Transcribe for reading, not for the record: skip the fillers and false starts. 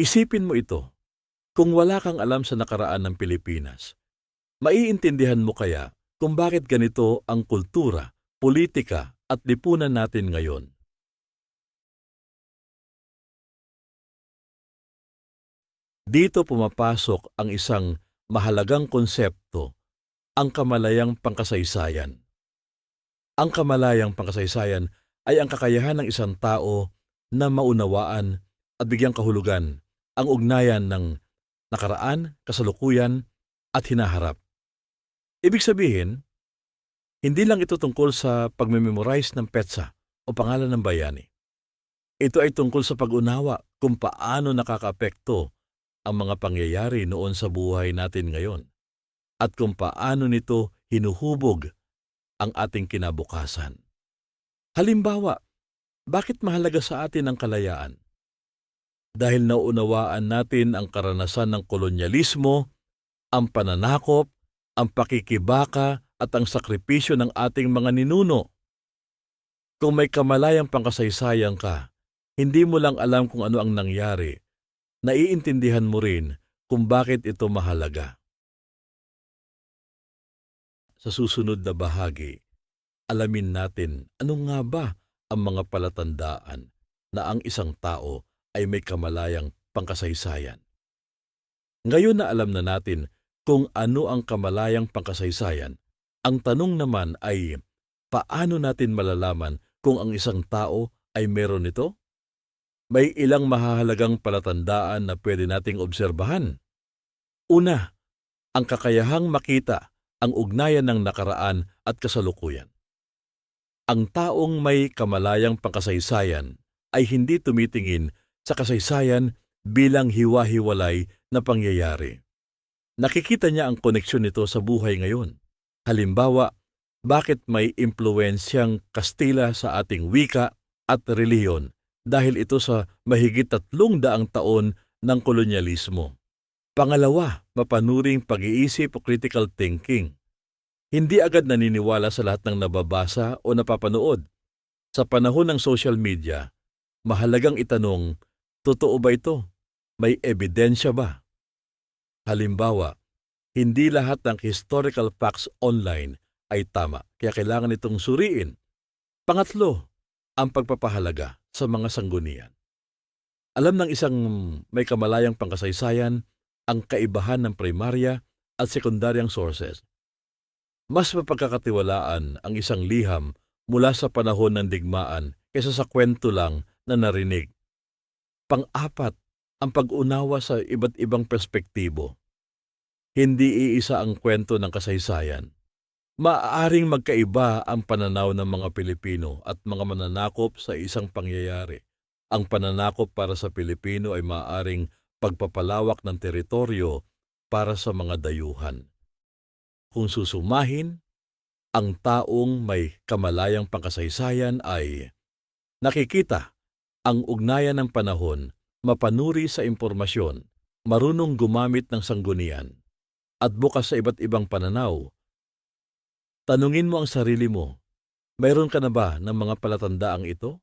Isipin mo ito, kung wala kang alam sa nakaraan ng Pilipinas, maiintindihan mo kaya kung bakit ganito ang kultura, politika at lipunan natin ngayon. Dito pumapasok ang isang mahalagang konsepto, ang kamalayang pangkasaysayan. Ang kamalayang pangkasaysayan ay ang kakayahan ng isang tao na maunawaan at bigyang kahulugan ang ugnayan ng nakaraan, kasalukuyan at hinaharap. Ibig sabihin, hindi lang ito tungkol sa pagmememorize ng petsa o pangalan ng bayani. Ito ay tungkol sa pag-unawa kung paano nakakaapekto ang mga pangyayari noon sa buhay natin ngayon at kung paano nito hinuhubog ang ating kinabukasan. Halimbawa, bakit mahalaga sa atin ang kalayaan? Dahil naunawaan natin ang karanasan ng kolonyalismo, ang pananakop, ang pakikibaka at ang sakripisyo ng ating mga ninuno. Kung may kamalayang pangkasaysayan ka, hindi mo lang alam kung ano ang nangyari, naiintindihan mo rin kung bakit ito mahalaga. Sa susunod na bahagi, alamin natin ano nga ba ang mga palatandaan na ang isang tao ay may kamalayang pangkasaysayan. Ngayon na alam na natin kung ano ang kamalayang pangkasaysayan, ang tanong naman ay paano natin malalaman kung ang isang tao ay meron nito? May ilang mahahalagang palatandaan na pwede nating obserbahan. Una, ang kakayahang makita ang ugnayan ng nakaraan at kasalukuyan. Ang taong may kamalayang pangkasaysayan ay hindi tumitingin sa kasaysayan bilang hiwa-hiwalay na pangyayari. Nakikita niya ang koneksyon nito sa buhay ngayon. Halimbawa, bakit may impluwensyang Kastila sa ating wika at relihiyon dahil ito sa mahigit 300 taon ng kolonyalismo. Pangalawa, mapanuring pag-iisip o critical thinking. Hindi agad naniniwala sa lahat ng nababasa o napapanood. Sa panahon ng social media, mahalagang itanong, totoo ba ito? May ebidensya ba? Halimbawa, hindi lahat ng historical facts online ay tama, kaya kailangan itong suriin. Pangatlo, ang pagpapahalaga sa mga sanggunian. Alam ng isang may kamalayang pangkasaysayan ang kaibahan ng primarya at sekundaryang sources. Mas mapagkakatiwalaan ang isang liham mula sa panahon ng digmaan kaysa sa kwento lang na narinig. Pang-apat, ang pag-unawa sa iba't ibang perspektibo. Hindi iisa ang kwento ng kasaysayan. Maaaring magkaiba ang pananaw ng mga Pilipino at mga mananakop sa isang pangyayari. Ang pananakop para sa Pilipino ay maaaring pagpapalawak ng teritoryo para sa mga dayuhan. Kung susumahin, ang taong may kamalayang pangkasaysayan ay nakikita ang ugnayan ng panahon, mapanuri sa impormasyon, marunong gumamit ng sanggunian, at bukas sa iba't ibang pananaw. Tanungin mo ang sarili mo, mayroon ka na ba ng mga palatandaang ito?